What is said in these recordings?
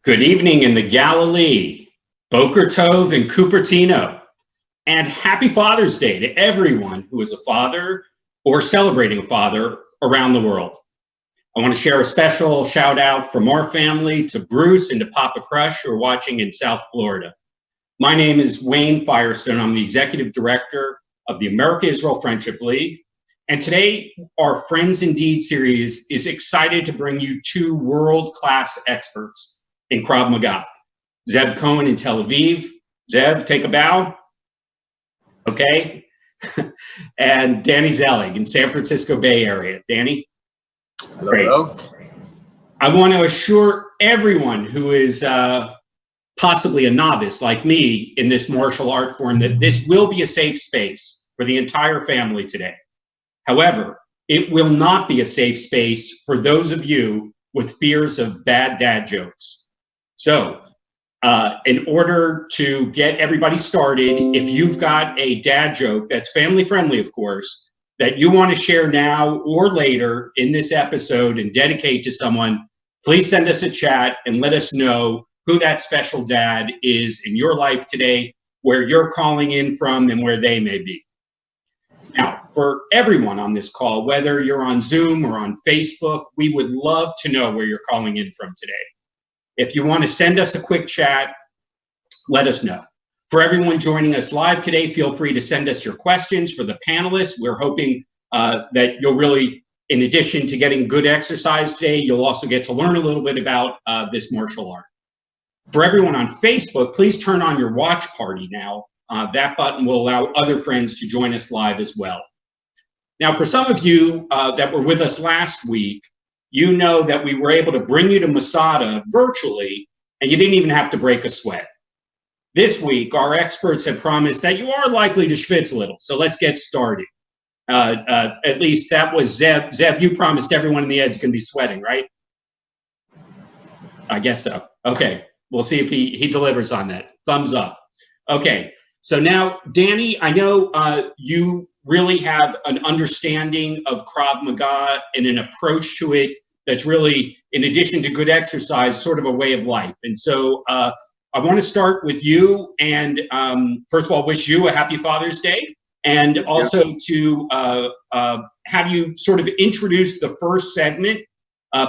Good evening in the Galilee, Boker Tov and Cupertino, and happy Father's Day to everyone who is a father or celebrating a father around the world. I want to share a special shout out from our family to Bruce and to Papa Crush who are watching in South Florida. My name is Wayne Firestone. I'm the Executive Director of the America-Israel Friendship League. And today, our Friends Indeed series is excited to bring you two world-class experts in Krav Maga. Zeev Cohen in Tel Aviv. Zeev, take a bow. Okay. And Danny Zelig in San Francisco Bay Area. Danny? Hello. Great. Hello. I want to assure everyone who is possibly a novice like me in this martial art form that this will be a safe space for the entire family today. However, it will not be a safe space for those of you with fears of bad dad jokes. So, in order to get everybody started, if you've got a dad joke that's family friendly, of course, that you want to share now or later in this episode and dedicate to someone, please send us a chat and let us know who that special dad is in your life today, where you're calling in from and where they may be. Now, for everyone on this call, whether you're on Zoom or on Facebook, we would love to know where you're calling in from today. If you want to send us a quick chat, let us know. For everyone joining us live today, feel free to send us your questions. For the panelists, we're hoping that you'll really, in addition to getting good exercise today, you'll also get to learn a little bit about this martial art. For everyone on Facebook, please turn on your watch party now. That button will allow other friends to join us live as well. Now, for some of you that were with us last week, you know that we were able to bring you to Masada virtually, and you didn't even have to break a sweat. This week, our experts have promised that you are likely to schwitz a little, so let's get started. At least that was Zeev. Zeev, you promised everyone in the Ed's going to be sweating, right? I guess so. Okay, we'll see if he delivers on that. Thumbs up. Okay, so now, Danny, I know you really have an understanding of Krav Maga and an approach to it that's really, in addition to good exercise, sort of a way of life. And so I want to start with you and first of all, wish you a happy Father's Day, and also to have you sort of introduce the first segment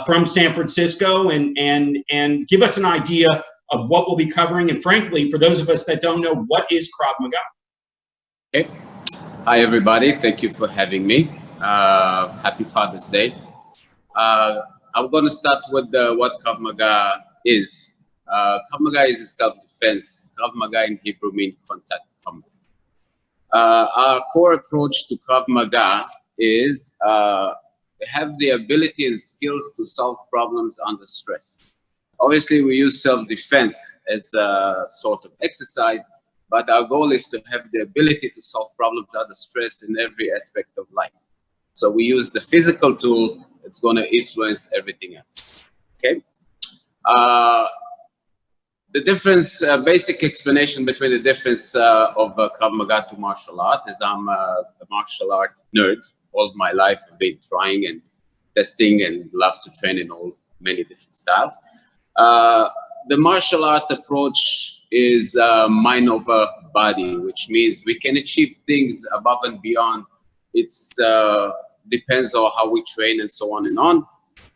from San Francisco and give us an idea of what we'll be covering. And frankly, for those of us that don't know, what is Krav Maga? Okay. Hi, everybody. Thank you for having me. Happy Father's Day. I'm going to start with what Krav Maga is. Krav Maga is a self-defense. Krav Maga in Hebrew means contact combat. Our core approach to Krav Maga is have the ability and skills to solve problems under stress. Obviously, we use self-defense as a sort of exercise, but our goal is to have the ability to solve problems under stress in every aspect of life. So we use the physical tool that's going to influence everything else. Okay. The difference, basic explanation between the difference of Krav Maga to martial art is I'm a martial art nerd. All my life I've been trying and testing and love to train in many different styles. The martial art approach is mind over body, which means we can achieve things above and beyond. It's depends on how we train and so on and on,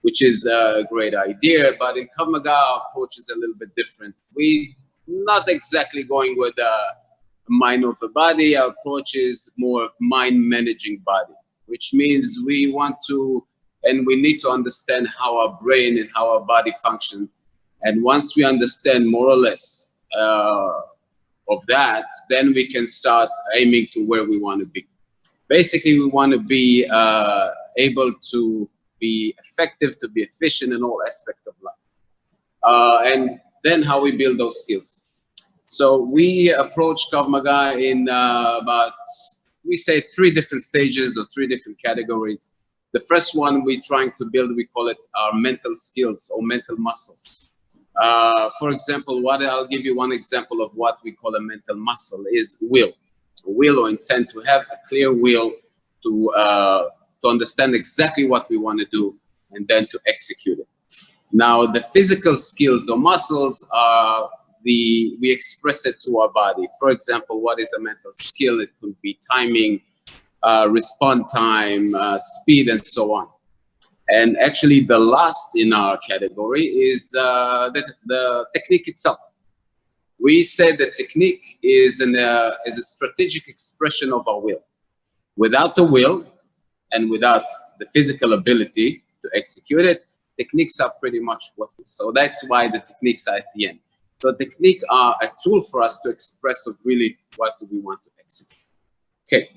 which is a great idea. But in Krav Maga, our approach is a little bit different. We not exactly going with mind over body. Our approach is more mind managing body, which means we want to and we need to understand how our brain and how our body function. And once we understand more or less of that, then we can start aiming to where we want to be. Basically, we want to be able to be effective, to be efficient in all aspects of life. And then how we build those skills. So we approach Krav Maga in about, we say 3 different stages or 3 different categories. The first one we're trying to build, we call it our mental skills or mental muscles. For example, I'll give you one example of what we call a mental muscle is will. Will or intent, to have a clear will to understand exactly what we want to do and then to execute it. Now, the physical skills or muscles are we express it to our body. For example, what is a mental skill? It could be timing, response time, speed, and so on. And actually, the last in our category is the technique itself. We say the technique is a strategic expression of our will. Without the will and without the physical ability to execute it, techniques are pretty much worthless. So that's why the techniques are at the end. So technique are a tool for us to express of really what do we want to execute. Okay.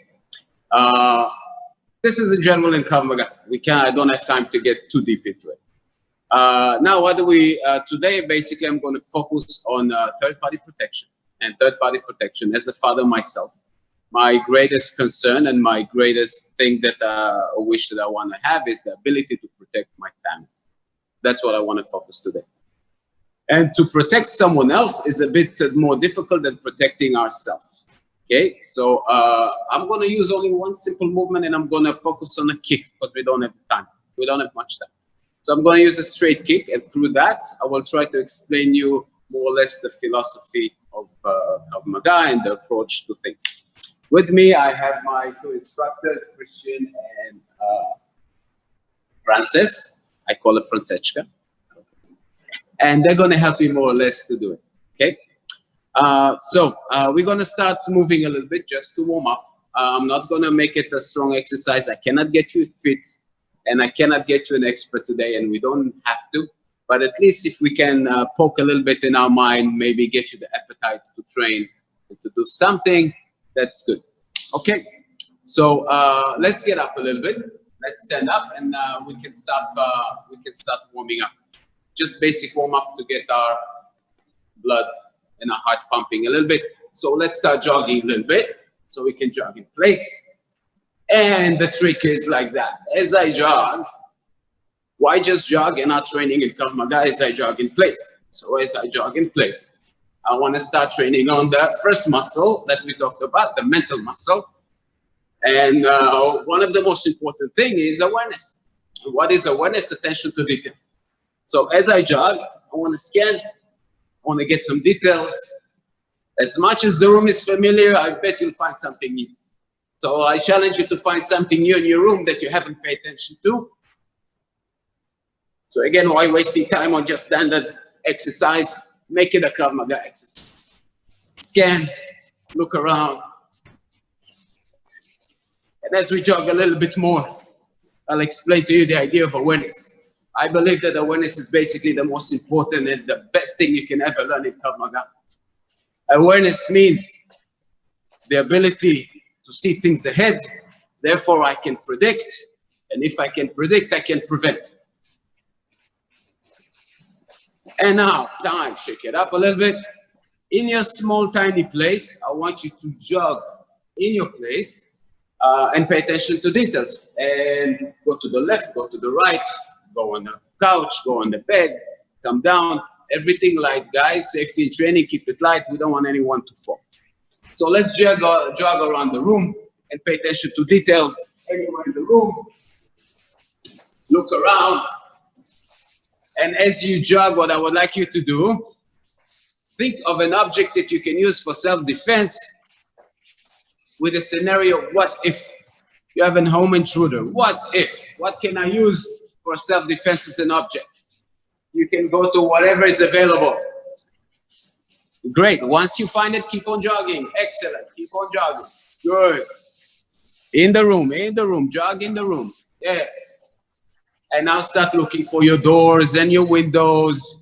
This is in general in Krav Maga. I don't have time to get too deep into it. Now, what do we, today, basically, I'm going to focus on third-party protection. And third-party protection, as a father myself, my greatest concern and my greatest thing that I wish that I want to have is the ability to protect my family. That's what I want to focus today. And to protect someone else is a bit more difficult than protecting ourselves. Okay, so I'm going to use only one simple movement, and I'm going to focus on a kick because we don't have time. We don't have much time. So I'm going to use a straight kick, and through that, I will try to explain you more or less the philosophy of Krav Maga and the approach to things. With me, I have my two instructors, Christian and Frances. I call it Francesca. And they're going to help me more or less to do it. Okay? So we're going to start moving a little bit just to warm up. I'm not going to make it a strong exercise. I cannot get you fit, and I cannot get you an expert today, and we don't have to. But at least if we can poke a little bit in our mind, maybe get you the appetite to train and to do something, that's good. Okay? So let's get up a little bit. Let's stand up, and we can start warming up. Just basic warm up to get our blood and our heart pumping a little bit. So let's start jogging a little bit so we can jog in place. And the trick is like that. As I jog, why just jog and not training in Krav Maga as I jog in place? So as I jog in place, I want to start training on the first muscle that we talked about, the mental muscle. And one of the most important things is awareness. What is awareness? Attention to details. So as I jog, I want to scan, I want to get some details. As much as the room is familiar, I bet you'll find something new. So I challenge you to find something new in your room that you haven't paid attention to. So again, why wasting time on just standard exercise? Make it a Krav Maga exercise. Scan, look around. And as we jog a little bit more, I'll explain to you the idea of awareness. I believe that awareness is basically the most important and the best thing you can ever learn in Krav Maga. Awareness means the ability to see things ahead. Therefore, I can predict. And if I can predict, I can prevent. And now, time, shake it up a little bit. In your small, tiny place, I want you to jog in your place and pay attention to details. And go to the left, go to the right. Go on the couch, go on the bed, come down, everything light, guys. Safety and training, keep it light. We don't want anyone to fall. So let's jog around the room and pay attention to details. Anywhere in the room, look around. And as you jog, what I would like you to do, think of an object that you can use for self-defense with a scenario, what if you have a home intruder? What if? What can I use for self-defense as an object? You can go to whatever is available. Great. Once you find it, keep on jogging. Excellent. Keep on jogging. Good. In the room, jog in the room. Yes. And now start looking for your doors and your windows.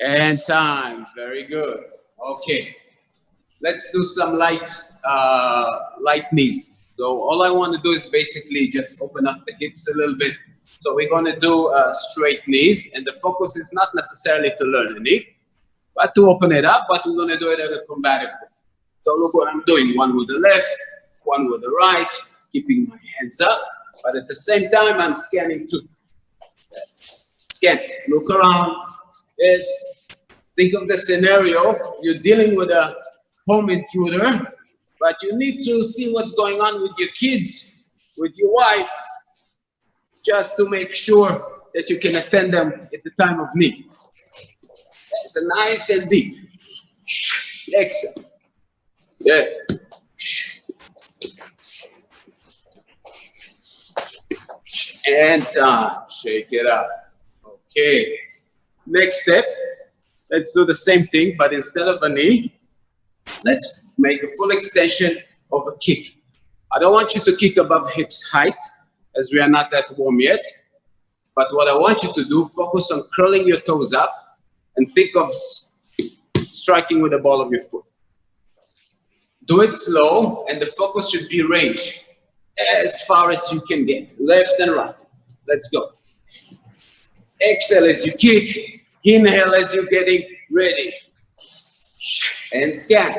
And time. Very good. Okay. Let's do some light knees. So all I want to do is basically just open up the hips a little bit. So we're going to do straight knees, and the focus is not necessarily to learn a knee, but to open it up, but we're going to do it at a combative way. So look what I'm doing, one with the left, one with the right, keeping my hands up, but at the same time, I'm scanning too. Yes. Scan, look around, yes. Think of the scenario, you're dealing with a home intruder, but you need to see what's going on with your kids. with your wife, just to make sure that you can attend them at the time of need. That's a nice and deep. Exhale. Yeah. And time. Shake it up. Okay. Next step. Let's do the same thing, but instead of a knee, let's make a full extension of a kick. I don't want you to kick above hips height, as we are not that warm yet. But what I want you to do, focus on curling your toes up and think of striking with the ball of your foot. Do it slow, and the focus should be range as far as you can get, left and right. Let's go. Exhale as you kick. Inhale as you're getting ready. And scan.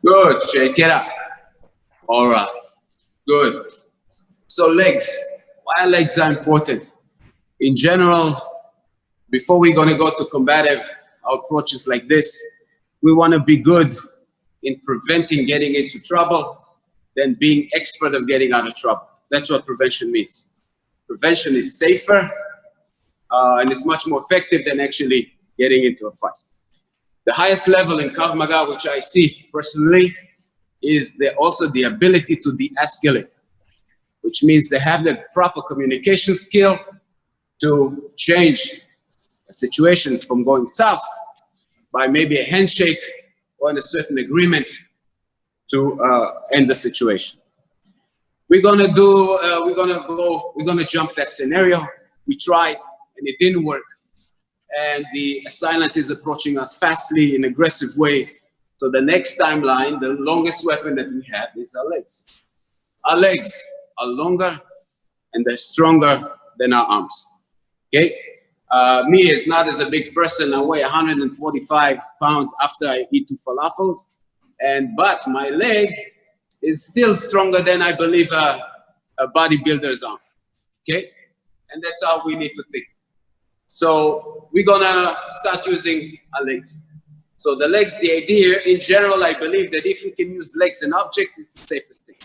Good, shake it up. All right, good. So legs, why legs are important? In general, before we're gonna go to combative, our approach is like this. We wanna be good in preventing getting into trouble, than being expert of getting out of trouble. That's what prevention means. Prevention is safer, and it's much more effective than actually getting into a fight. The highest level in Krav Maga, which I see personally, is also the ability to de-escalate, which means they have the proper communication skill to change a situation from going south by maybe a handshake or in a certain agreement to end the situation. We're gonna jump that scenario. We tried and it didn't work. And the assailant is approaching us fastly in an aggressive way. So the next timeline, the longest weapon that we have is our legs. Our legs are longer and they're stronger than our arms. Okay? Me is not as a big person. I weigh 145 pounds after I eat 2 falafels. But my leg is still stronger than I believe a bodybuilder's arm. Okay? And that's how we need to think. So we're gonna start using our legs. So the legs, the idea, in general, I believe that if we can use legs and objects, it's the safest thing.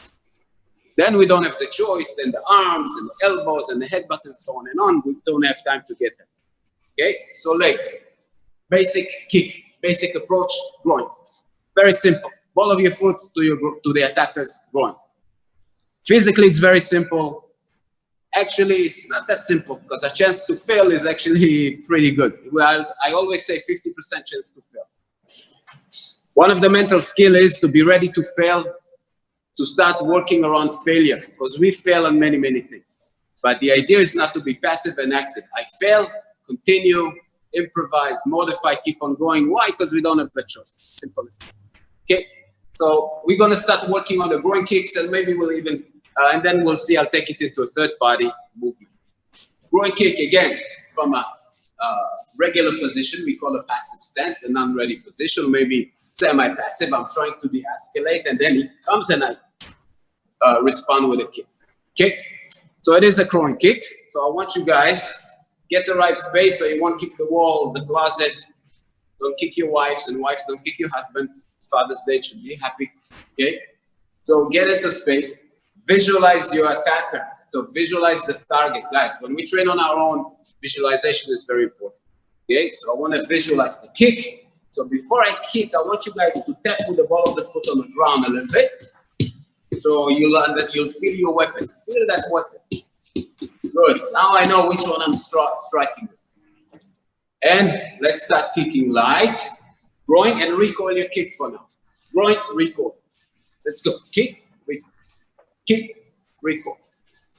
Then we don't have the choice, then the arms and the elbows and the headbutt and so on and on, we don't have time to get them. Okay, so legs, basic kick, basic approach, groin. Very simple, ball of your foot to the attacker's groin. Physically, it's very simple. Actually, it's not that simple because a chance to fail is actually pretty good. Well, I always say 50% chance to fail. One of the mental skills is to be ready to fail, to start working around failure, because we fail on many, many things. But the idea is not to be passive and active. I fail, continue, improvise, modify, keep on going. Why? Because we don't have a choice. Simple as that. Okay, so we're going to start working on the groin kicks, and maybe we'll even and then we'll see, I'll take it into a third body movement. Groin kick, again, from a regular position, we call a passive stance, a non-ready position, maybe semi-passive. I'm trying to de-escalate, and then he comes and I respond with a kick. Okay? So it is a groin kick. So I want you guys, get the right space so you won't kick the wall, the closet. Don't kick your wives, and wives don't kick your husband. It's Father's Day, should be happy. Okay? So get into space. Visualize your attacker. So visualize the target. Guys, when we train on our own, visualization is very important. Okay, so I want to visualize the kick. So before I kick, I want you guys to tap with the ball of the foot on the ground a little bit. So you'll feel your weapon. Feel that weapon. Good. Now I know which one I'm striking with. And let's start kicking light. Groin and recoil your kick for now. Groin, recoil. Let's go. Kick, recoil. Kick, recoil.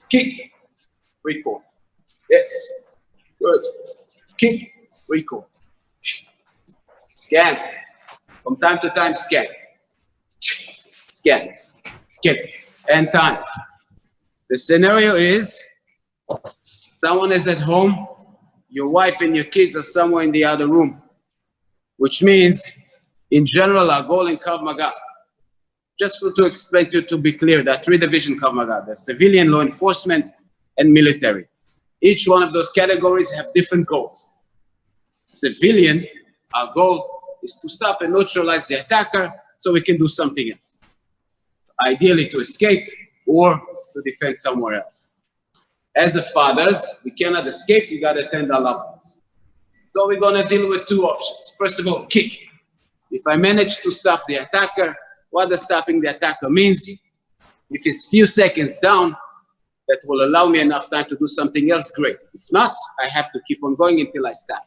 Kick, recoil. Yes. Good. Kick, recoil. Scan. From time to time, scan. Scan. Kick. And time. The scenario is someone is at home, your wife and your kids are somewhere in the other room, which means, in general, our goal in Krav Maga Just to explain to you, to be clear, there are three divisions Krav Maga: the civilian, law enforcement, and military. Each one of those categories have different goals. Civilian, our goal is to stop and neutralize the attacker so we can do something else. Ideally to escape or to defend somewhere else. As a fathers, we cannot escape, we gotta attend our loved ones. So we're gonna deal with two options. First of all, kick. If I manage to stop the attacker, what does stopping the attacker means? If it's few seconds down, that will allow me enough time to do something else, great. If not, I have to keep on going until I stop.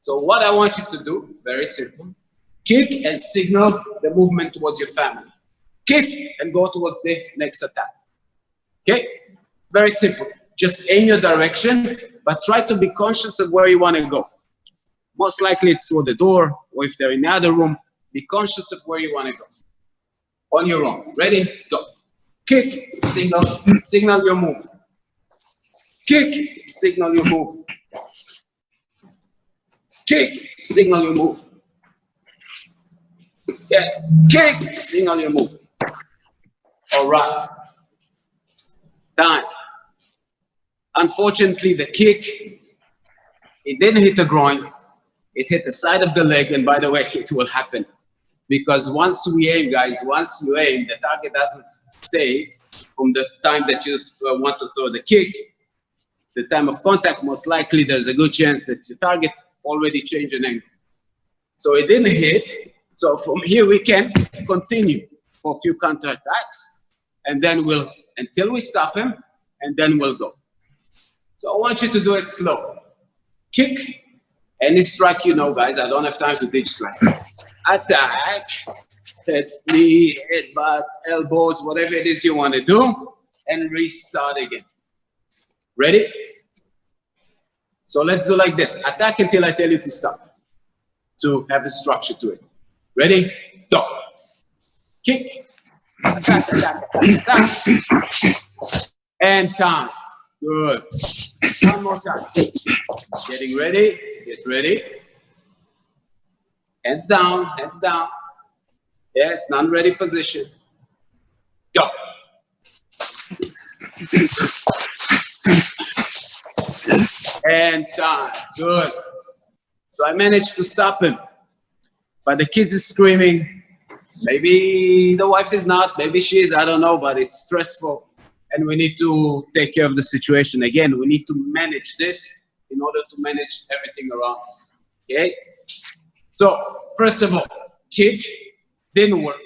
So what I want you to do, very simple, kick and signal the movement towards your family. Kick and go towards the next attack. Okay? Very simple. Just aim your direction, but try to be conscious of where you want to go. Most likely it's through the door, or if they're in the other room, be conscious of where you want to go. On your own. Ready? Go. Kick, signal your move. Kick, signal your move. Kick, signal your move. Yeah, kick, signal your move. All right. Time. Unfortunately, the kick, it didn't hit the groin. It hit the side of the leg, and by the way, it will happen. Because once we aim, guys, once you aim, the target doesn't stay from the time that you want to throw the kick. The time of contact, most likely there's a good chance that your target already changed an angle. So it didn't hit. So from here we can continue for a few counterattacks, and then until we stop him, and then we'll go. So I want you to do it slow. Kick, any strike you know, guys. I don't have time to teach strike. Attack, head, knee, headbutt, elbows, whatever it is you want to do, and restart again. Ready? So let's do like this. Attack until I tell you to stop, to have a structure to it. Ready? Go. Kick. Attack, attack, attack, attack. And time. Good. One more time. Getting ready. Get ready. Hands down, hands down. Yes, non-ready position. Go. And time. Good. So I managed to stop him. But the kids is screaming. Maybe the wife is not, maybe she is, I don't know, but it's stressful. And we need to take care of the situation. Again, we need to manage this in order to manage everything around us. Okay? So, first of all, kick, didn't work.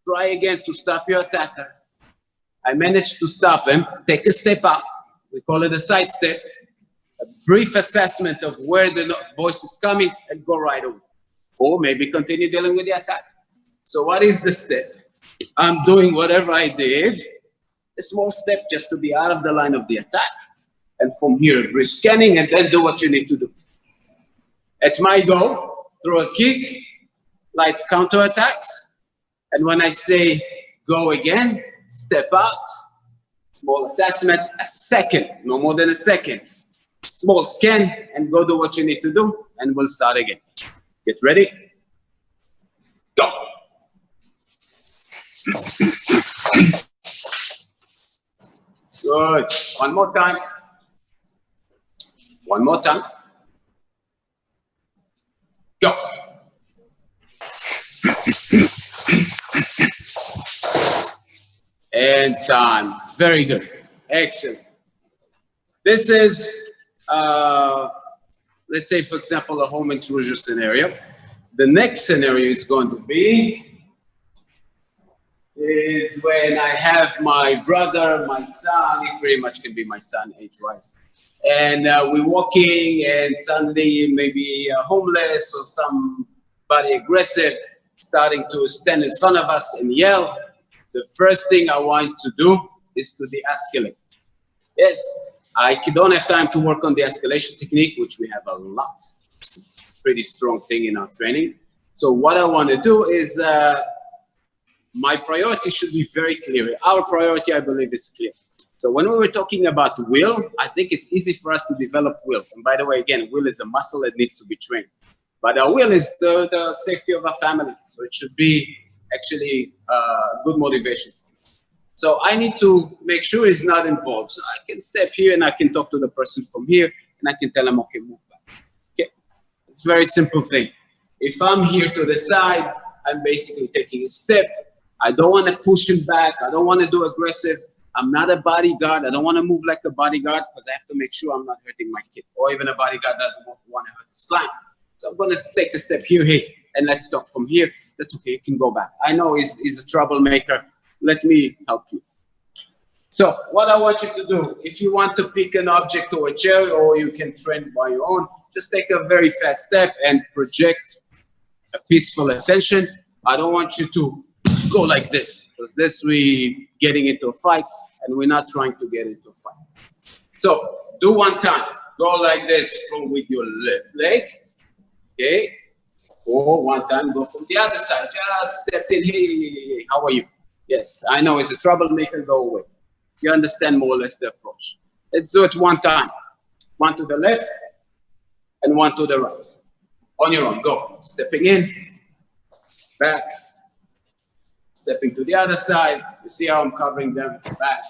Try again to stop your attacker. I managed to stop him. Take a step up. We call it a side step. A brief assessment of where the voice is coming and go right away. Or maybe continue dealing with the attack. So what is the step? I'm doing whatever I did. A small step just to be out of the line of the attack. And from here, brief scanning, and then do what you need to do. At my go, throw a kick, light counterattacks. And when I say go again, step out, small assessment, a second, no more than a second. Small scan, and go do what you need to do, and we'll start again. Get ready? Go. Good. One more time. One more time. Go. And time. Very good. Excellent. This is, let's say, for example, a home intrusion scenario. The next scenario is going to be is when I have my brother, my son, he pretty much can be my son age-wise. And we're walking and suddenly maybe homeless or somebody aggressive starting to stand in front of us and yell. The first thing I want to do is to de-escalate. Yes, I don't have time to work on the escalation technique, which we have a lot. It's a pretty strong thing in our training. So what I want to do is my priority should be very clear. Our priority, I believe, is clear. So when we were talking about will, I think it's easy for us to develop will. And by the way, again, will is a muscle that needs to be trained. But our will is the safety of our family. So it should be actually good motivation. So I need to make sure he's not involved. So I can step here and I can talk to the person from here and I can tell him, okay, move back. Okay, it's a very simple thing. If I'm here to the side, I'm basically taking a step. I don't want to push him back. I don't want to do aggressive. I'm not a bodyguard. I don't want to move like a bodyguard because I have to make sure I'm not hurting my kid. Or even a bodyguard doesn't want to hurt his client. So I'm going to take a step here, and let's talk from here. That's okay. You can go back. I know he's a troublemaker. Let me help you. So what I want you to do, if you want to pick an object or a chair, or you can train by your own, just take a very fast step and project a peaceful attention. I don't want you to go like this, because this we getting into a fight, and we're not trying to get into a fight. So do one time. Go like this with your left leg, okay? Or one time go from the other side. Just step in. Hey, how are you? Yes, I know it's a troublemaker. Go away. You understand more or less the approach. Let's do it one time. One to the left and one to the right. On your own, go. Stepping in, back, stepping to the other side. You see how I'm covering them? Back.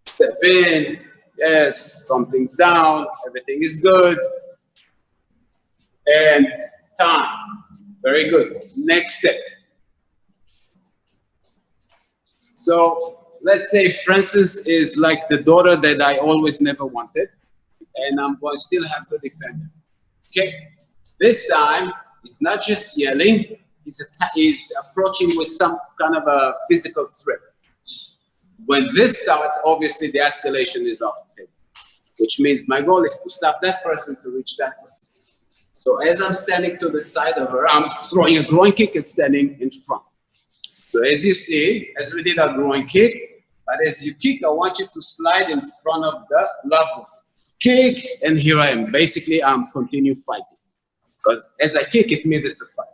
Step in. Yes, calm things down. Everything is good. And time. Very good. Next step. So let's say Frances is like the daughter that I always never wanted, and I'm going to still have to defend her. Okay? This time, he's not just yelling, he's approaching with some kind of a physical threat. When this starts, obviously the escalation is off the table, which means my goal is to stop that person to reach that person. So as I'm standing to the side of her, I'm throwing a groin kick and standing in front. So as you see, as we did a groin kick, but as you kick, I want you to slide in front of the loved one. Kick, and here I am. Basically, I'm continue fighting. Because as I kick, it means it's a fight.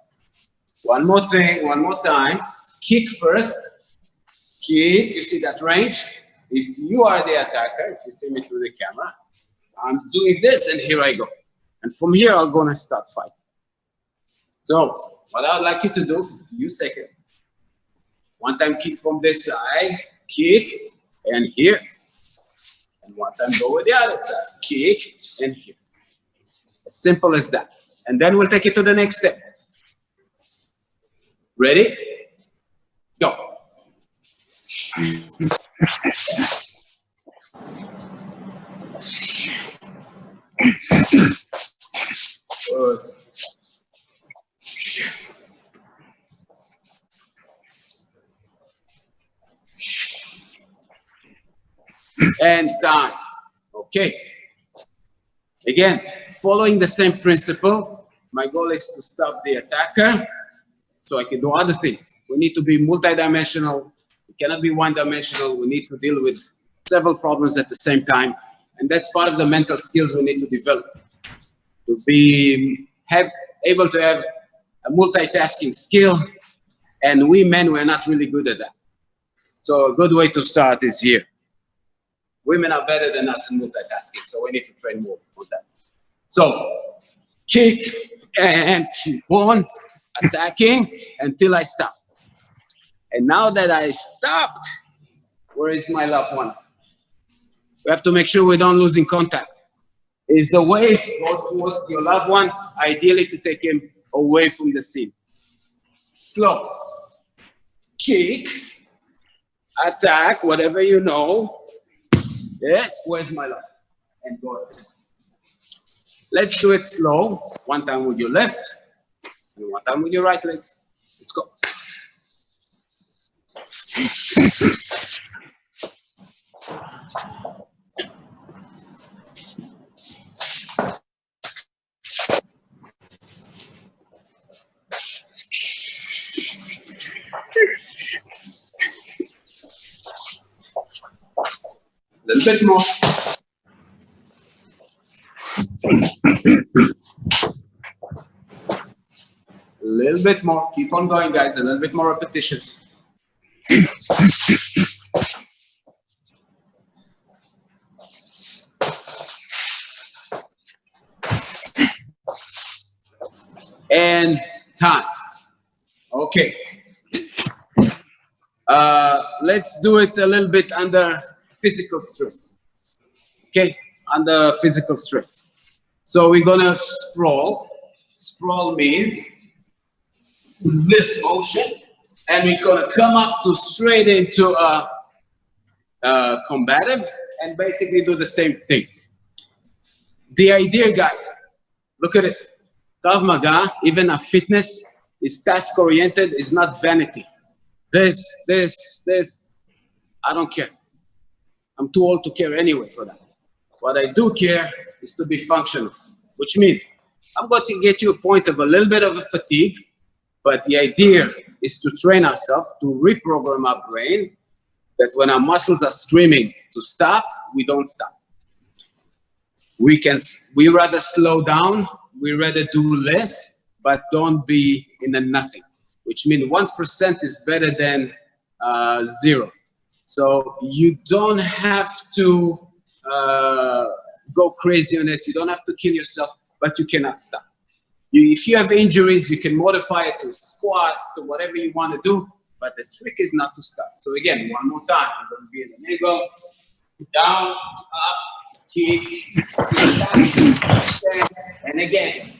One more thing, one more time. Kick first. Kick, you see that range? If you are the attacker, if you see me through the camera, I'm doing this, and here I go. And from here, I'm going to start fighting. So what I would like you to do for a few seconds, one time kick from this side, kick, and here. And one time go with the other side, kick, and here. As simple as that. And then we'll take it to the next step. Ready? Go. Good. And time. Okay. Again, following the same principle, my goal is to stop the attacker so I can do other things. We need to be multidimensional. We cannot be one-dimensional. We need to deal with several problems at the same time. And that's part of the mental skills we need to develop. To be able to have a multitasking skill. And we men, we're not really good at that. So a good way to start is here. Women are better than us in multitasking, so we need to train more on that. So, kick and keep on attacking until I stop. And now that I stopped, where is my loved one? We have to make sure we don't lose in contact. Is the way go towards your loved one, ideally to take him away from the scene. Slow. Kick, attack, whatever you know. Yes, where's my love? And go ahead. Let's do it slow. One time with your left, and one time with your right leg. Let's go. A little bit more. A little bit more. Keep on going, guys. A little bit more repetition. And time. Okay. Let's do it a little bit under physical stress. Okay, under physical stress. So we're gonna sprawl. Sprawl means this motion, and we're gonna come up to straight into a combative and basically do the same thing. The idea, guys, look at this. Krav Maga, even a fitness, is task-oriented, is not vanity. This, I don't care. I'm too old to care anyway for that. What I do care is to be functional, which means I'm going to get you a point of a little bit of a fatigue, but the idea is to train ourselves, to reprogram our brain, that when our muscles are screaming to stop, we don't stop. We rather slow down, we rather do less, but don't be in a nothing, which means 1% is better than 0. So you don't have to go crazy on it. You don't have to kill yourself, but you cannot stop. If you have injuries, you can modify it to squats, to whatever you want to do, but the trick is not to stop. So again, one more time. I'm going to be in the middle, down, up, kick, down, and again.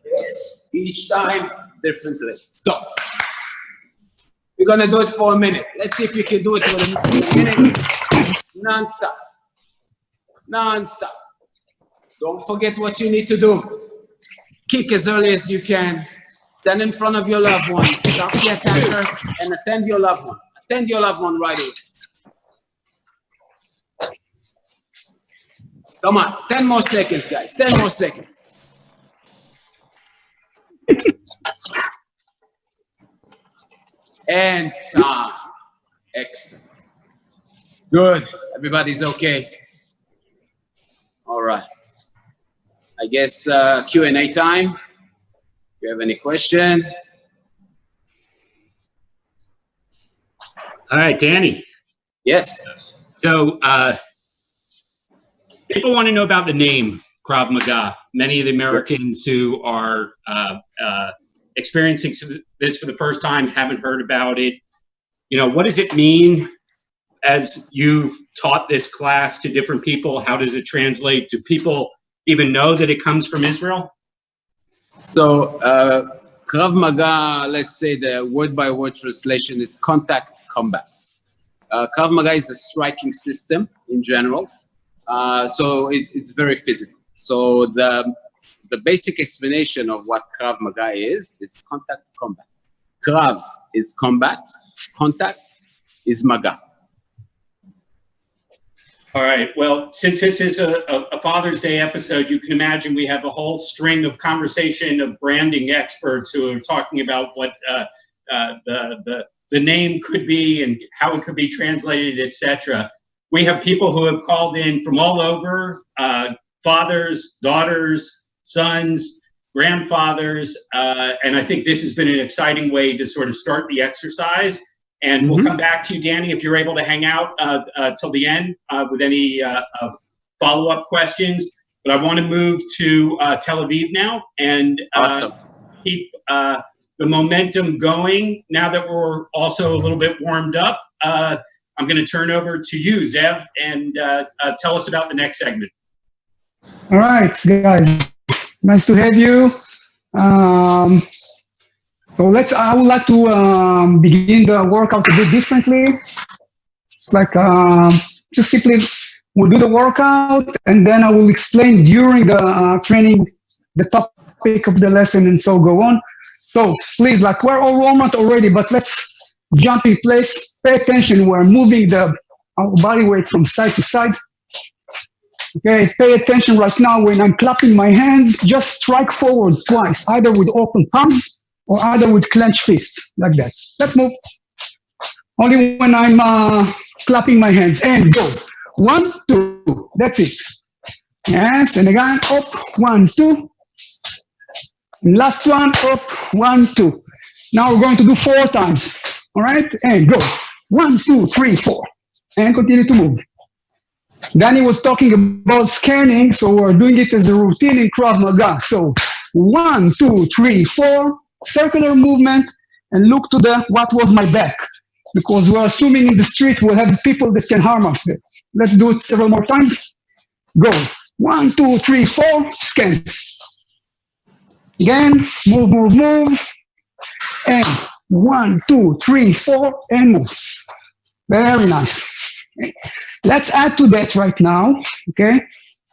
Yes, each time, different legs. Go. We're going to do it for a minute. Let's see if you can do it for a minute. Non-stop. Non-stop. Don't forget what you need to do. Kick as early as you can. Stand in front of your loved one. Stop the attacker and attend your loved one. Attend your loved one right away. Come on. 10 more seconds, guys. 10 more seconds. And time. Excellent. Good. Everybody's okay. All right. I guess Q&A time. If you have any question. All right, Danny. Yes. So people want to know about the name Krav Maga. Many of the Americans who are experiencing this for the first time haven't heard about it. You know, what does it mean as you've taught this class to different people? How does it translate? Do people even know that it comes from Israel? So Krav Maga, let's say the word-by-word translation is contact combat. Krav Maga is a striking system in general. So it's very physical. So the basic explanation of what Krav Maga is contact combat. Krav is combat, contact is Maga. All right. Well, since this is a Father's Day episode, you can imagine we have a whole string of conversation of branding experts who are talking about what the name could be and how it could be translated, etc. We have people who have called in from all over, fathers, daughters, sons, grandfathers, and I think this has been an exciting way to sort of start the exercise. And we'll come back to you, Danny, if you're able to hang out till the end with any follow-up questions. But I want to move to Tel Aviv now and awesome. Keep the momentum going. Now that we're also a little bit warmed up, I'm going to turn over to you, Zeev, and tell us about the next segment. All right, guys. Nice to have you. So I would like to begin the workout a bit differently. It's like just simply we'll do the workout and then I will explain during the training the topic of the lesson and so go on. So please, like we're all warm up already, but let's jump in place. Pay attention. We're moving our body weight from side to side. Okay, pay attention right now when I'm clapping my hands, just strike forward twice, either with open palms or either with clenched fist, like that. Let's move. Only when I'm clapping my hands, and go. 1, 2, that's it. Yes, and again, up, 1, 2. And last one, up, 1, 2. Now we're going to do 4 times, all right? And go. 1, 2, 3, 4. And continue to move. Danny was talking about scanning, so we're doing it as a routine in Krav Maga. So 1, 2, 3, 4. Circular movement and look to what was my back. because we're assuming in the street we'll have people that can harm us. Let's do it several more times. Go. 1, 2, 3, 4, scan. Again, move, move, move. And 1, 2, 3, 4, and move. Very nice. Okay. Let's add to that right now, okay?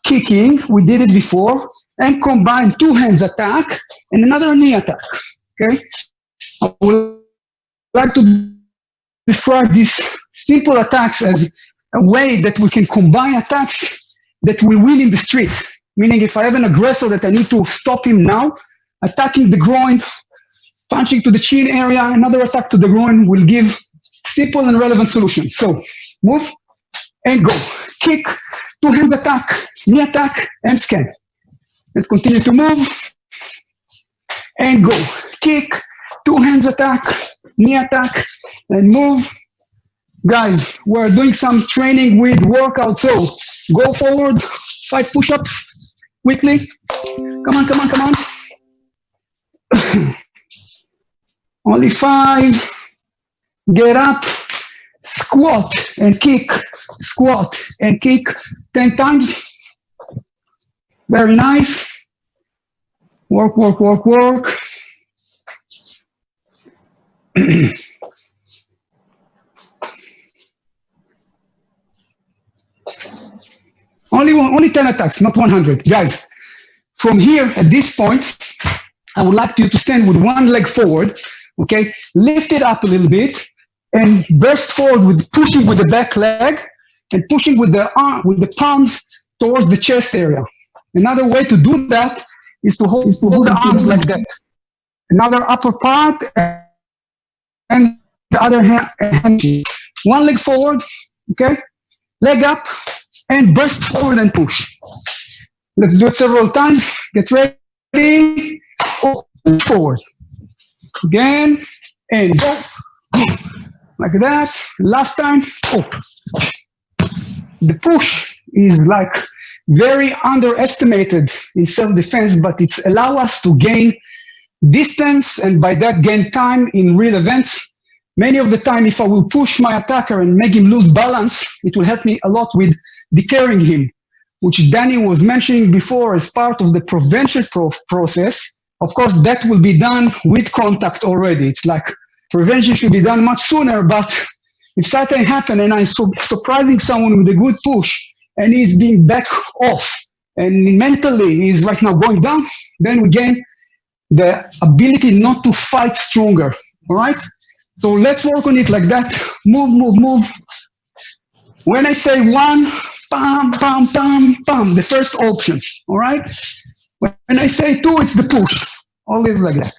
Kicking, we did it before, and combine 2 hands attack and another knee attack, okay? I would like to describe these simple attacks as a way that we can combine attacks that we win in the street. Meaning if I have an aggressor that I need to stop him now, attacking the groin, punching to the chin area, another attack to the groin will give simple and relevant solutions. So move and go. Kick, 2 hands attack, knee attack, and scan. Let's continue to move and go. Kick, 2 hands attack, knee attack, and move. Guys, we're doing some training with workout, so go forward, 5 push-ups, quickly. Come on, come on, come on. Only 5. Get up, squat and kick, squat and kick 10 times. Very nice. Work, work, work, work. Only 10 attacks, not 100. Guys, from here, at this point, I would like you to stand with one leg forward, okay? Lift it up a little bit and burst forward with pushing with the back leg and pushing with the arm, with the palms towards the chest area. Another way to do that is to hold the arms like that. Another upper part and the other hand. One leg forward, okay? Leg up and burst forward and push. Let's do it several times. Get ready. Oh, push forward. Again, and go. Like that. Last time. Oh. The push is like very underestimated in self-defense, but it's allow us to gain distance and by that gain time in real events. Many of the time, if I will push my attacker and make him lose balance, it will help me a lot with deterring him, which Danny was mentioning before as part of the prevention process. Of course, that will be done with contact already. It's like prevention should be done much sooner, but if something happens and I'm surprising someone with a good push and he's being back off and mentally he's right now going down, then we gain the ability not to fight stronger, all right? So let's work on it like that. Move, move, move. When I say 1, pam, pam, pam, pam, the first option, all right? When I say 2, it's the push. Always like that.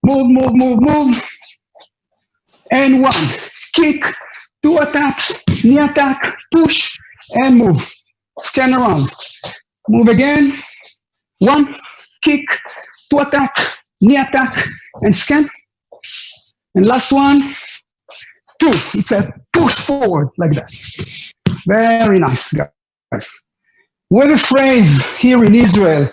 Move, move, move, move. And 1. Kick, 2 attacks, knee attack, push, and move. Scan around. Move again. 1, kick, 2 attack, knee attack, and scan. And last one, 2. It's a push forward like that. Very nice, guys. We have a phrase here in Israel,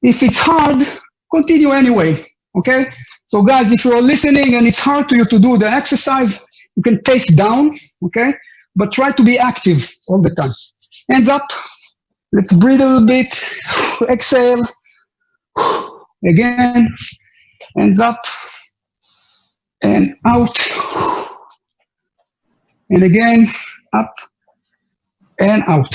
if it's hard, continue anyway, okay? So guys, if you're listening and it's hard to you to do the exercise, you can pace down, okay? But try to be active all the time. Hands up. Let's breathe a little bit. Exhale. Again. Hands up. And out. And again, up and out.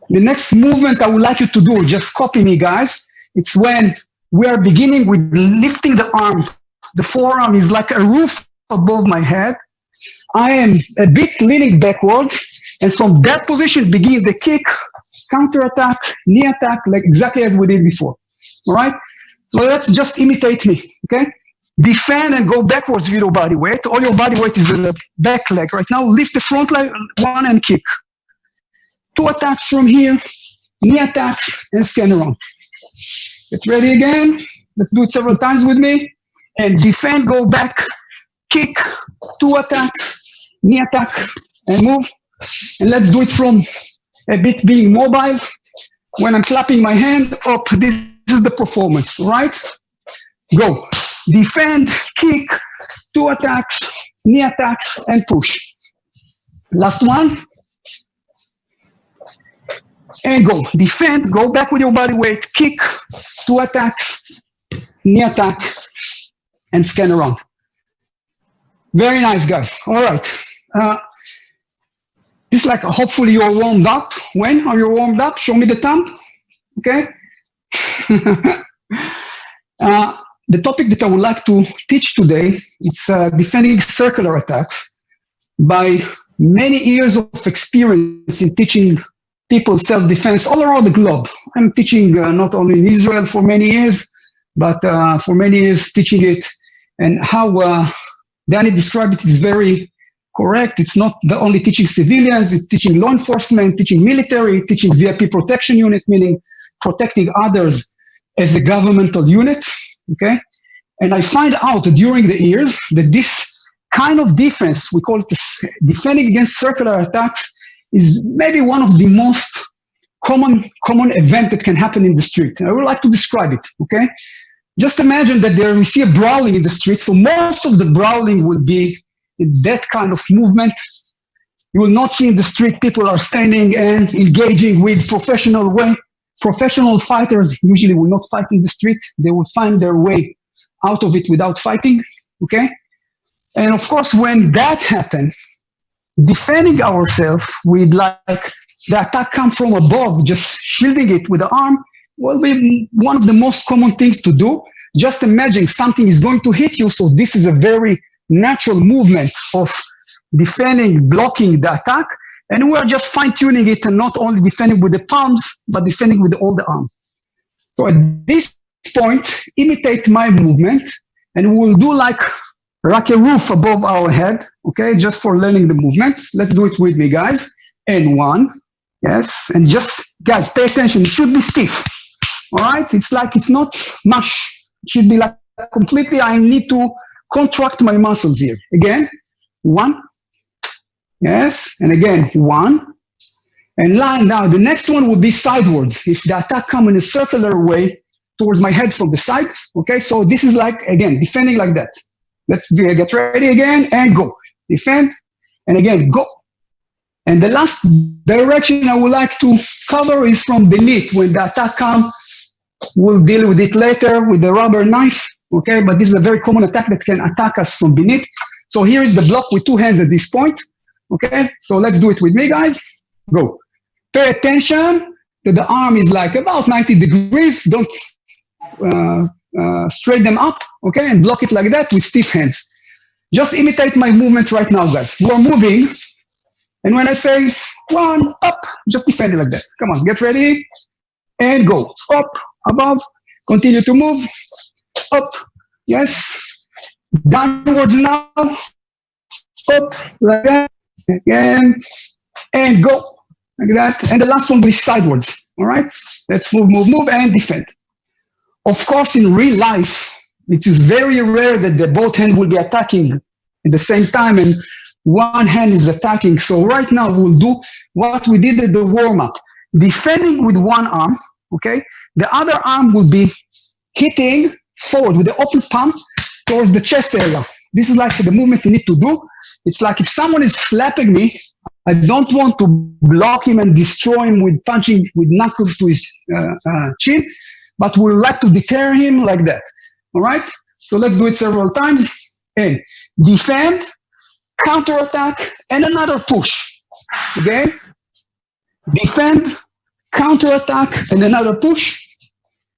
The next movement I would like you to do, just copy me, guys. It's when we are beginning with lifting the arm. The forearm is like a roof above my head. I am a bit leaning backwards, and from that position, begin the kick, counter attack, knee attack, like exactly as we did before. All right? So let's just imitate me, okay? Defend and go backwards with your body weight. All your body weight is in the back leg. Right now, lift the front leg, 1 and kick. 2 attacks from here, knee attacks, and scan around. Get ready again. Let's do it several times with me. And defend, go back, kick, 2 attacks, knee attack, and move. And let's do it from a bit being mobile. When I'm clapping my hand up, this is the performance, right? Go. Defend, kick, 2 attacks, knee attacks, and push. Last one. And go. Defend, go back with your body weight, kick, 2 attacks, knee attack, and scan around. Very nice, guys. All right. This is like, hopefully you're warmed up. When are you warmed up? Show me the thumb. Okay. The topic that I would like to teach today, it's defending circular attacks. By many years of experience in teaching people self-defense all around the globe. I'm teaching not only in Israel for many years, but for many years teaching it. And how Danny described it is very correct. It's not the only teaching civilians, it's teaching law enforcement, teaching military, teaching VIP protection unit, meaning protecting others as a governmental unit, okay? And I find out during the years that this kind of defense, we call it defending against circular attacks, is maybe one of the most common event that can happen in the street. I would like to describe it, okay? Just imagine that we see a brawling in the street, so most of the brawling will be in that kind of movement. You will not see in the street people are standing and engaging with professional way. Professional fighters usually will not fight in the street. They will find their way out of it without fighting, okay? And of course, when that happens, defending ourselves with like the attack come from above, just shielding it with the arm, will be one of the most common things to do. Just imagine something is going to hit you, so this is a very natural movement of defending, blocking the attack, and we're just fine-tuning it and not only defending with the palms, but defending with all the arm. So at this point, imitate my movement, and we'll do like a roof above our head, okay, just for learning the movement. Let's do it with me, guys. And 1, yes, and just, guys, pay attention, it should be stiff, all right? It's like, it's not mush. It should be like completely, I need to contract my muscles here. Again, 1, yes, and again, 1. And now, the next one will be sidewards. If the attack comes in a circular way towards my head from the side, okay? So this is like, again, defending like that. Let's get ready again and go. Defend, and again, go. And the last direction I would like to cover is from beneath. When the attack comes, we'll deal with it later with the rubber knife, okay? But this is a very common attack that can attack us from beneath. So here is the block with 2 hands at this point, okay? So let's do it with me, guys. Go. Pay attention that the arm is like about 90 degrees. Don't straight them up, okay? And block it like that with stiff hands. Just imitate my movement right now, guys. We're moving. And when I say 1, up, just defend it like that. Come on, get ready. And go. Up, above, continue to move. Up, yes. Downwards now. Up, like that. Again. And go. Like that. And the last one will be sidewards. All right? Let's move, move, move, and defend. Of course, in real life, it is very rare that the both hands will be attacking at the same time and one hand is attacking. So right now we'll do what we did at the warm-up. Defending with one arm, okay? The other arm will be hitting forward with the open palm towards the chest area. This is like the movement you need to do. It's like if someone is slapping me, I don't want to block him and destroy him with punching with knuckles to his chin, but we like to deter him like that, all right? So let's do it several times. And defend, counterattack, and another push, okay? Defend, counterattack, and another push.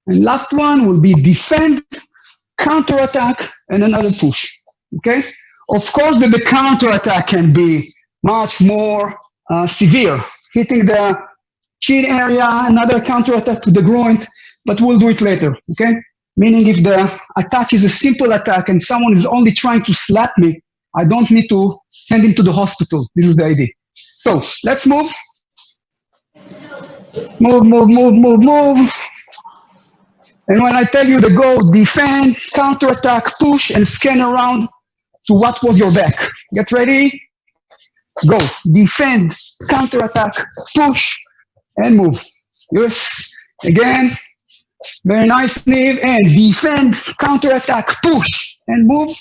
And last one will be defend, counterattack, and another push, okay? Of course, the counterattack can be much more severe, hitting the chin area, another counterattack to the groin, but we'll do it later, okay? Meaning if the attack is a simple attack and someone is only trying to slap me, I don't need to send him to the hospital. This is the idea. So let's move. Move, move, move, move, move. And when I tell you to go, defend, counterattack, push, and scan around to what was your back. Get ready? Go. Defend, counterattack, push, and move. Yes. Again. Very nice, Zeev. And defend, counterattack, push, and move.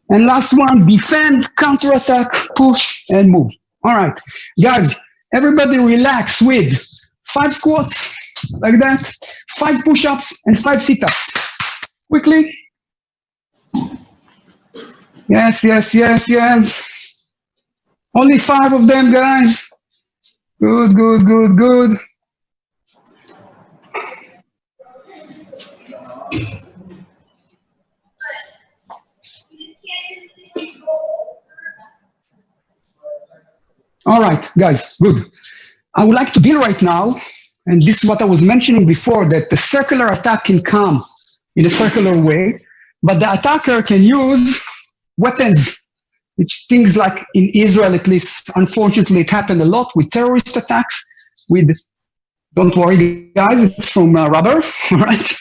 And last one, defend, counterattack, push, and move. All right, guys, everybody relax with 5 squats, like that, 5 push-ups, and 5 sit-ups. Quickly. Yes, yes, yes, yes. Only 5 of them, guys. Good, good, good, good. All right, guys, good. I would like to deal right now, and this is what I was mentioning before, that the circular attack can come in a circular way, but the attacker can use weapons, which things like in Israel, at least, unfortunately, it happened a lot with terrorist attacks, with, don't worry, guys, it's from rubber, all right?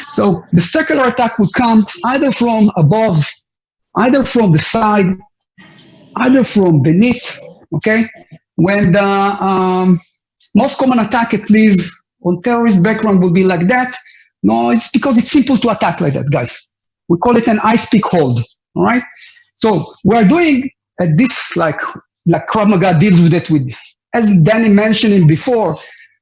So the circular attack would come either from above, either from the side, either from beneath, okay? When the most common attack, at least on terrorist background, will be like that. No, it's because it's simple to attack like that, guys. We call it an ice pick hold, all right? So we're doing this like Krav Maga deals with it with, as Danny mentioned before,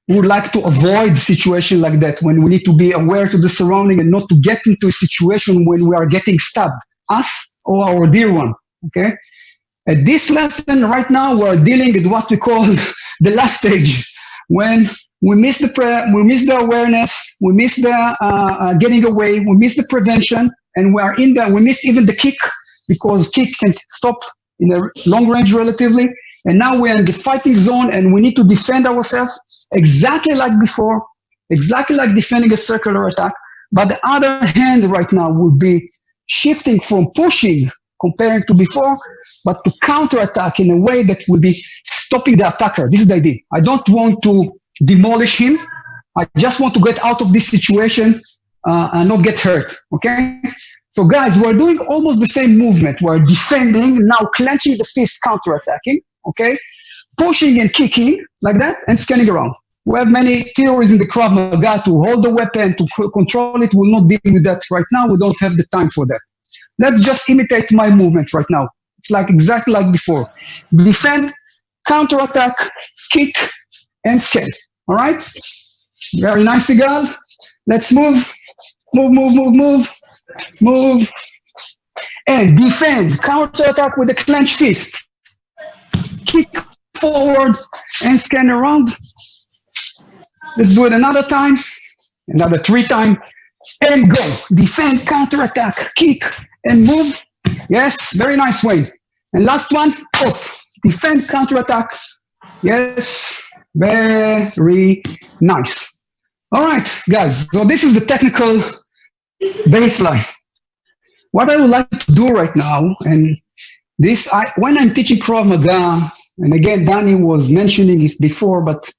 we would like to avoid situation like that when we need to be aware to the surrounding and not to get into a situation when we are getting stabbed, us or our dear one, okay? At this lesson right now, we're dealing with what we call the last stage, when we miss the awareness, we miss the getting away, we miss the prevention, and we miss even the kick, because kick can stop in a long range relatively. And now we're in the fighting zone, and we need to defend ourselves exactly like before, exactly like defending a circular attack. But the other hand right now will be shifting from pushing, comparing to before, but to counterattack in a way that will be stopping the attacker. This is the idea. I don't want to demolish him. I just want to get out of this situation and not get hurt, okay? So guys, we're doing almost the same movement. We're defending, now clenching the fist, counterattacking, okay? Pushing and kicking, like that, and scanning around. We have many theories in the Krav Maga to hold the weapon, to control it. We'll not deal with that right now. We don't have the time for that. Let's just imitate my movement right now. It's like exactly like before. Defend, counterattack, kick, and scan. All right? Very nice, Igal. Let's move. Move, move, move, move. Move. And defend, counterattack with a clenched fist. Kick forward and scan around. Let's do it another time. Another 3 times. And go. Defend, counterattack, kick, and move. Yes, very nice way. And last one, up. Defend, counterattack. Yes, very nice. All right, guys. So this is the technical baseline. What I would like to do right now, and this, when I'm teaching Krav Maga, and again, Danny was mentioning it before, but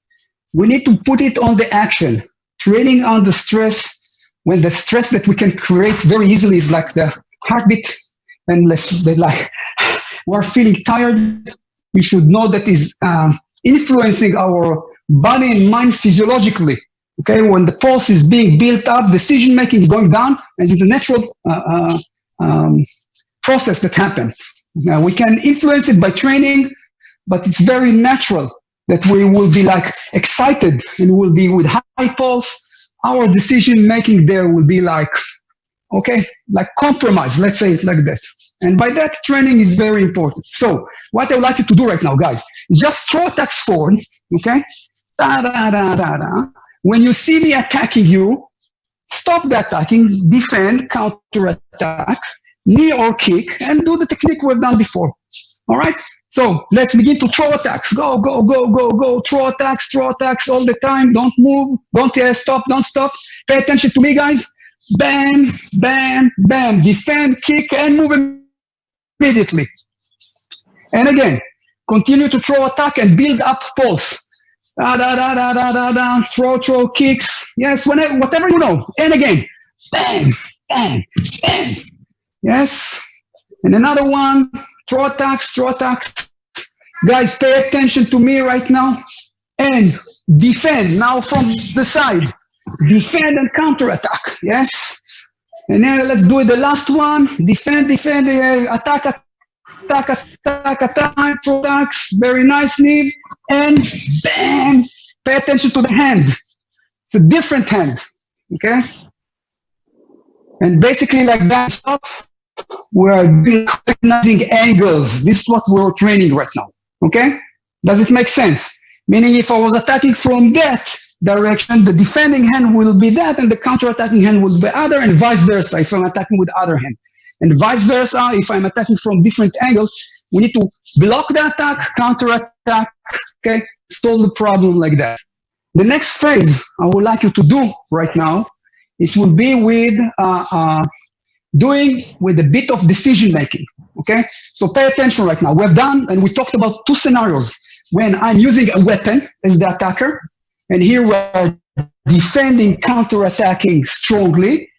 we need to put it on the action. Training under stress, when the stress that we can create very easily is like the heartbeat, and like we're feeling tired, we should know that is influencing our body and mind physiologically. Okay, when the pulse is being built up, decision making is going down, and it's a natural process that happens. Now we can influence it by training, but it's very natural that we will be like excited and will be with high pulse. Our decision making there will be like, okay, like compromise, let's say it like that. And by that, training is very important. So what I would like you to do right now, guys, is just throw attacks forward, okay? Da, da, da, da, da. When you see me attacking you, stop the attacking, defend, counter-attack, knee or kick, and do the technique we've done before. All right? So let's begin to throw attacks. Go, go, go, go, go. Throw attacks all the time. Don't move. Don't stop. Don't stop. Pay attention to me, guys. Bam, bam, bam. Defend, kick, and move immediately. And again, continue to throw attack and build up pulse. Da, da, da, da, da, da, da. Throw, kicks. Yes, whatever you know. And again, bang, bang, bang. Yes. And another one. Throw attacks. Guys, pay attention to me right now. And defend now from the side. Defend and counterattack. Yes. And then let's do it the last one. Defend, attack, attack, attack, attack, attacks. Very nice, Zeev. And bam! Pay attention to the hand. It's a different hand, okay? And basically like that stuff, we're recognizing angles. This is what we're training right now, okay? Does it make sense? Meaning if I was attacking from that direction, the defending hand will be that, and the counter-attacking hand will be other, and vice versa if I'm attacking with other hand. And vice versa, if I'm attacking from different angles, we need to block the attack, counter-attack, okay? Solve the problem like that. The next phase I would like you to do right now, it will be with doing with a bit of decision making, okay? So pay attention right now. We've done, and we talked about two scenarios. When I'm using a weapon as the attacker, and here we're defending, counter-attacking strongly,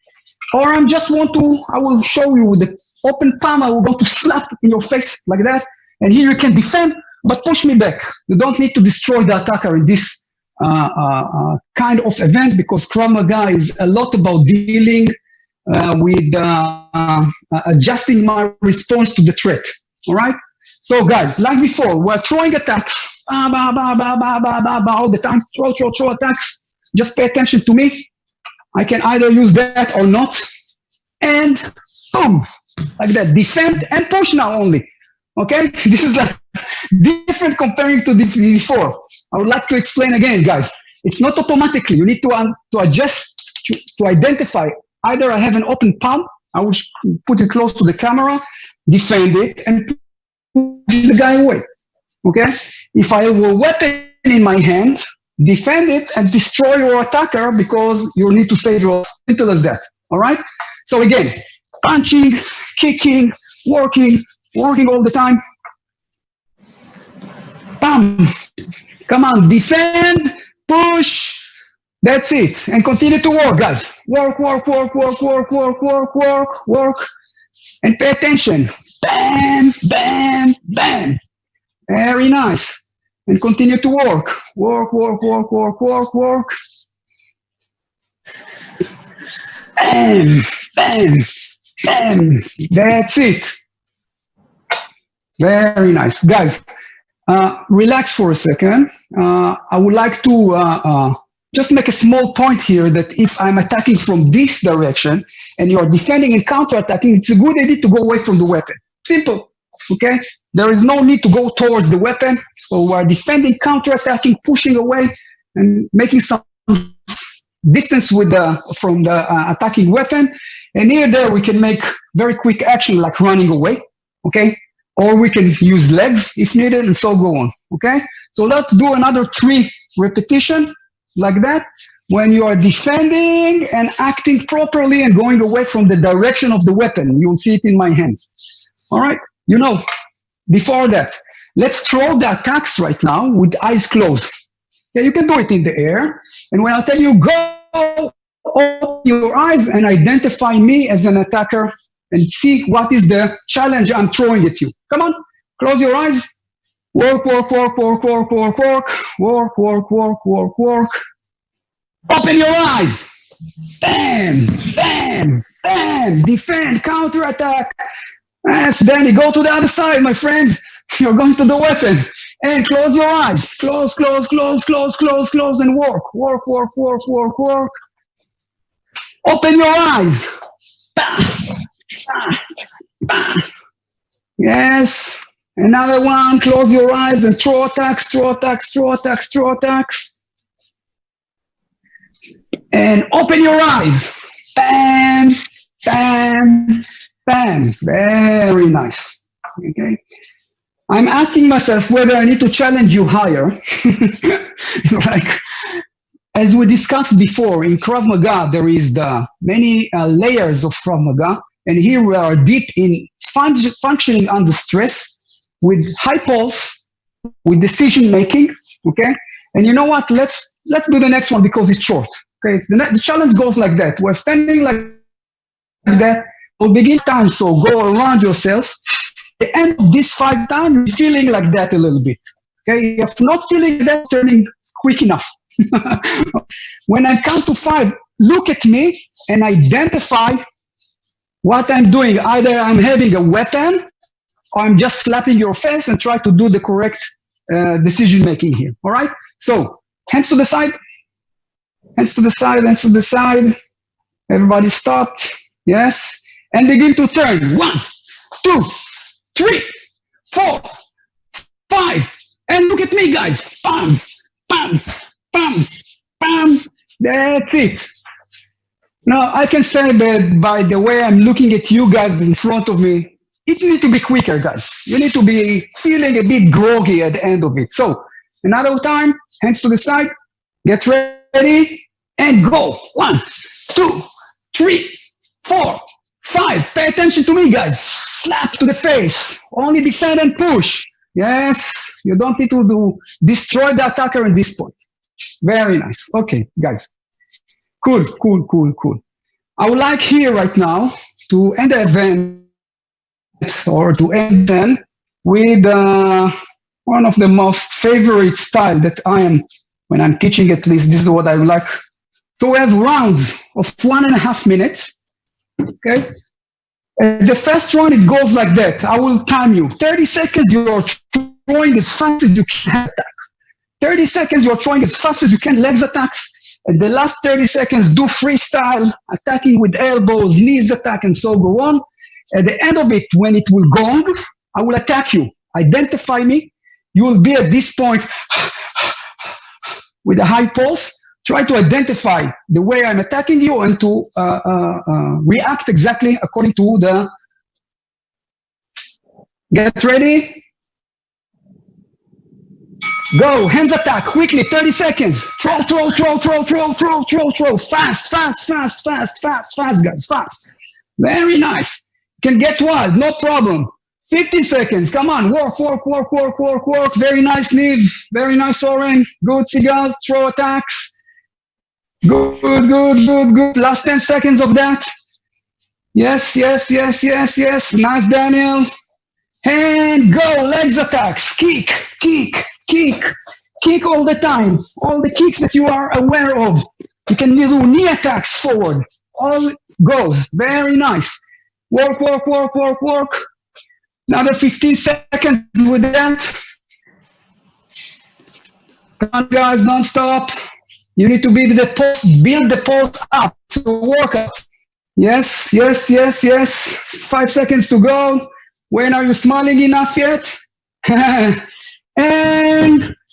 or I will show you with the open palm, I will go to slap in your face like that, and here you can defend, but push me back. You don't need to destroy the attacker in this kind of event, because Krav Maga is a lot about dealing with adjusting my response to the threat, all right? So guys, like before, we're throwing attacks, all the time, throw attacks. Just pay attention to me. I can either use that or not. And boom, like that, defend and push now only, okay? This is like different comparing to before. I would like to explain again, guys. It's not automatically. You need to adjust, to identify. Either I have an open palm, I will put it close to the camera, defend it, and push the guy away, okay? If I have a weapon in my hand, defend it and destroy your attacker, because you need to save your life. Simple as that, all right? So again, punching, kicking, working all the time. Bam! Come on, defend, push. That's it. And continue to work, guys. Work. And pay attention. Bam, bam, bam. Very nice. And continue to work. Work. Bam, bam, bam. That's it. Very nice. Guys, relax for a second. I would like to just make a small point here that if I'm attacking from this direction and you're defending and counter-attacking, it's a good idea to go away from the weapon. Simple, okay? There is no need to go towards the weapon. So we're defending, counter-attacking, pushing away, and making some distance with from the attacking weapon. And there we can make very quick action like running away, okay? Or we can use legs if needed, and so go on, okay? So let's do another 3 repetitions like that. When you are defending and acting properly and going away from the direction of the weapon, you'll see it in my hands. All right, before that, let's throw the attacks right now with eyes closed. Yeah, you can do it in the air. And when I tell you go, open your eyes and identify me as an attacker and see what is the challenge I'm throwing at you. Come on, close your eyes. Work. Open your eyes. Bam, bam, bam. Defend, counterattack. Yes, Danny, go to the other side, my friend. You're going to the weapon. And close your eyes. Close, and work. Open your eyes. Yes. Another one. Close your eyes and throw attacks. And open your eyes. Bam, bam, bam. Very nice. Okay. I'm asking myself whether I need to challenge you higher. Like, as we discussed before, in Krav Maga, there is the many layers of Krav Maga. And here we are deep in functioning under stress with high pulse, with decision making. Okay. And you know what? Let's do the next one because it's short. Okay, the challenge goes like that. We're standing like that. We'll begin time, so go around yourself. At the end of this 5 times, you're feeling like that a little bit. Okay, if not feeling that, turning quick enough. When I count to 5, look at me and identify what I'm doing. Either I'm having a weapon or I'm just slapping your face and try to do the correct decision making here. All right? So hands to the side, hands to the side, hands to the side. Everybody stopped. Yes. And begin to turn. 1, 2, 3, 4, 5. And look at me, guys. Bam, bam, bam, bam. That's it. Now, I can say that by the way I'm looking at you guys in front of me, it needs to be quicker, guys. You need to be feeling a bit groggy at the end of it. So, another time, hands to the side, get ready, and go. 1, 2, 3, 4, 5. Pay attention to me, guys. Slap to the face. Only defend and push. Yes, you don't need to destroy the attacker at this point. Very nice. Okay, guys. Cool, cool, cool, cool. I would like here right now to end the event or to end then with one of the most favorite style that I am, when I'm teaching at least, this is what I would like. So we have rounds of 1.5 minutes, okay? The first round, it goes like that. I will time you. 30 seconds, you're throwing as fast as you can attack. 30 seconds, you're throwing as fast as you can legs attacks. And the last 30 seconds, do freestyle, attacking with elbows, knees attack, and so go on. At the end of it, when it will gong, I will attack you. Identify me. You will be at this point with a high pulse. Try to identify the way I'm attacking you and to react exactly according to the... Get ready. Go, hands attack, quickly, 30 seconds. Throw, throw, throw, throw, throw, throw, throw, throw. Fast, fast, fast, fast, fast, fast, guys, fast. Very nice. You can get wild, no problem. 15 seconds, come on, work, work, work, work, work, work. Very nice, Nev. Very nice, Oren. Good, Sigal, throw attacks. Good, good, good, good. Last 10 seconds of that. Yes, yes, yes, yes, yes. Nice, Daniel. And go, legs attacks. Kick, kick, kick, kick all the time. All the kicks that you are aware of. You can do knee attacks forward. All goes. Very nice. Work, work, work, work, work. Another 15 seconds with that. Come on, guys, don't stop. You need to build the pulse up to work out. Yes, yes, yes, yes. 5 seconds to go. When are you smiling enough yet? And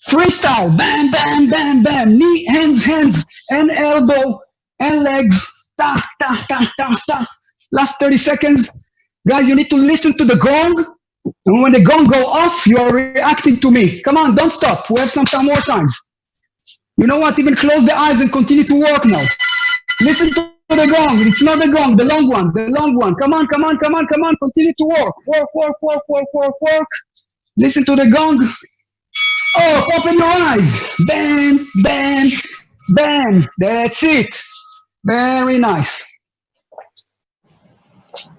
freestyle. Bam, bam, bam, bam. Knee, hands, hands, and elbow, and legs. Ta, ta, ta, ta, ta. Last 30 seconds. Guys, you need to listen to the gong. And when the gong go off, you are reacting to me. Come on, don't stop. We have some more times. You know what? Even close the eyes and continue to work now. Listen to the gong. It's not the gong, the long one, the long one. Come on, come on, come on, come on. Continue to work. Work, work, work, work, work, work. Listen to the gong. Oh, open your eyes. Bam, bam, bam. That's it. Very nice.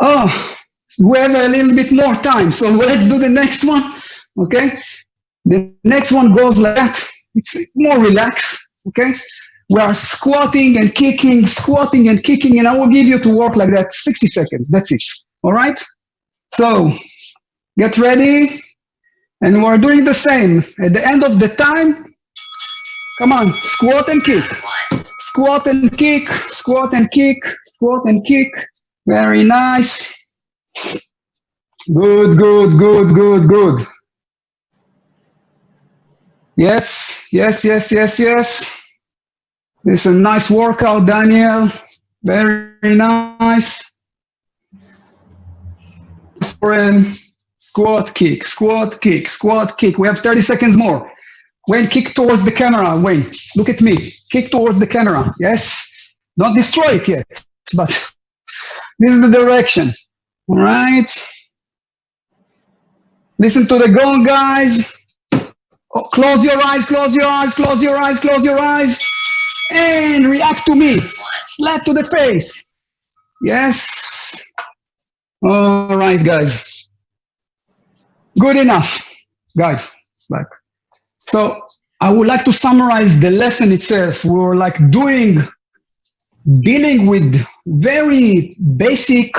Oh, we have a little bit more time. So let's do the next one. Okay. The next one goes like that. It's more relaxed. Okay. We are squatting and kicking, and I will give you to work like that 60 seconds. That's it. All right? So get ready. And we're doing the same. At the end of the time, come on, squat and kick. Squat and kick, squat and kick, squat and kick. Very nice. Good, good, good, good, good. Yes, yes, yes, yes, yes. This is a nice workout, Daniel. Very nice. Squat, kick, squat, kick, squat, kick. We have 30 seconds more. Wayne, kick towards the camera. Wayne, look at me. Kick towards the camera. Yes. Don't destroy it yet, but this is the direction. All right. Listen to the gong, guys. Oh, close your eyes, close your eyes, close your eyes, close your eyes. And react to me. Slap to the face. Yes. All right, guys. Good enough, guys. It's like, so I would like to summarize the lesson itself. We were like dealing with very basic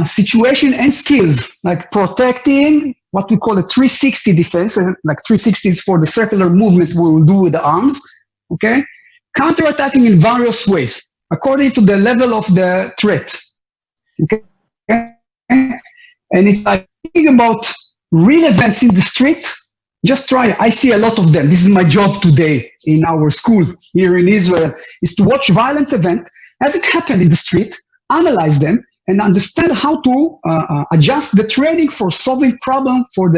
situation and skills, like protecting, what we call a 360 defense, like 360 is for the circular movement we will do with the arms, okay? Counterattacking in various ways, according to the level of the threat, okay? And it's like thinking about real events in the street. Just try. I see a lot of them. This is my job today in our school here in Israel, is to watch violent event as it happened in the street, analyze them, and understand how to adjust the training for solving problem for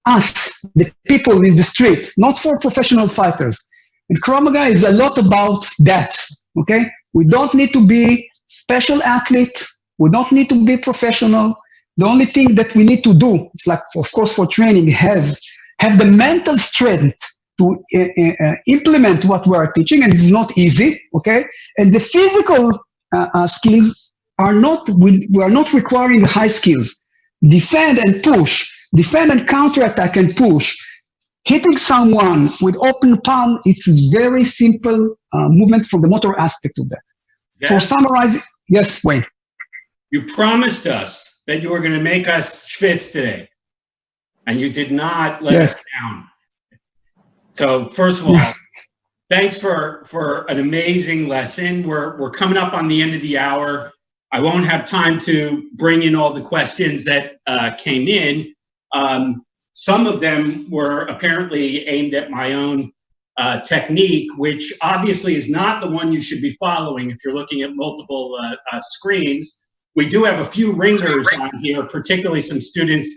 us, the people in the street, not for professional fighters. And Krav Maga is a lot about that, okay? We don't need to be special athlete. We don't need to be professional. The only thing that we need to do, it's like, of course, for training, have the mental strength to implement what we are teaching, and it's not easy, okay? And the physical skills are not, we are not requiring high skills. Defend and push, defend and counterattack and push. Hitting someone with open palm, it's very simple movement from the motor aspect of that. Yeah. For summarizing, yes, Wayne. You promised us that you were going to make us schwitz today, and you did not let us down. So first of all, thanks for an amazing lesson. We're coming up on the end of the hour. I won't have time to bring in all the questions that came in. Some of them were apparently aimed at my own technique, which obviously is not the one you should be following if you're looking at multiple screens. We do have a few ringers on here, particularly some students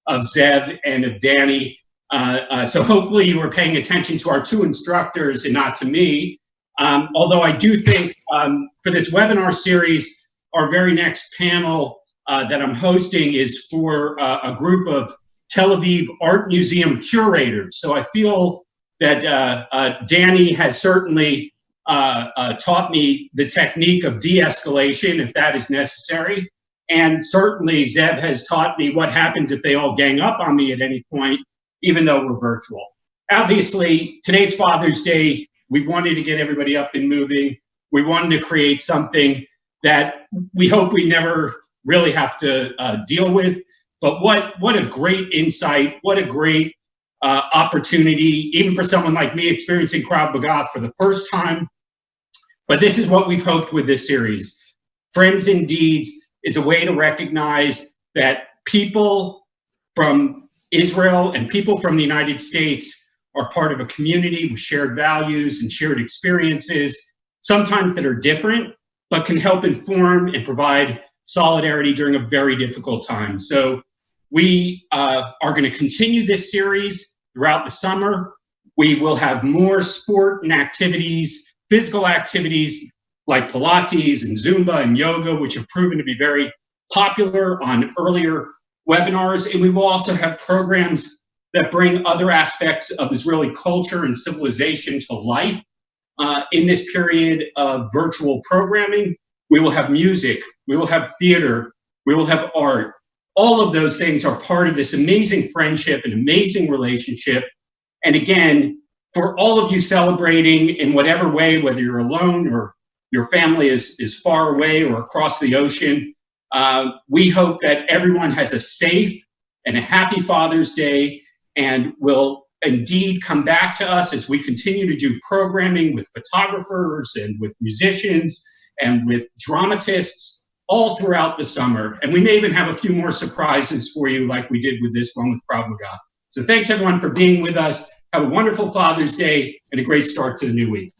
of Zeev and of Danny. So hopefully you were paying attention to our two instructors and not to me. Although I do think for this webinar series, our very next panel that I'm hosting is for a group of Tel Aviv Art Museum curators. So I feel that Danny has certainly taught me the technique of de-escalation if that is necessary. And certainly Zeev has taught me what happens if they all gang up on me at any point, even though we're virtual. Obviously, today's Father's Day. We wanted to get everybody up and moving. We wanted to create something that we hope we never really have to deal with. But what a great insight, what a great opportunity, even for someone like me experiencing Krav Maga for the first time. But this is what we've hoped with this series. Friends in Deeds is a way to recognize that people from Israel and people from the United States are part of a community with shared values and shared experiences, sometimes that are different, but can help inform and provide solidarity during a very difficult time. So we are going to continue this series throughout the summer. We will have more sport and activities, physical activities like Pilates and Zumba and yoga, which have proven to be very popular on earlier webinars. And we will also have programs that bring other aspects of Israeli culture and civilization to life. In this period of virtual programming, we will have music, we will have theater, we will have art. All of those things are part of this amazing friendship and amazing relationship. And again, for all of you celebrating in whatever way, whether you're alone or your family is far away or across the ocean, we hope that everyone has a safe and a happy Father's Day, and will indeed come back to us as we continue to do programming with photographers and with musicians and with dramatists all throughout the summer. And we may even have a few more surprises for you like we did with this one with Krav Maga. So thanks everyone for being with us. Have a wonderful Father's Day and a great start to the new week.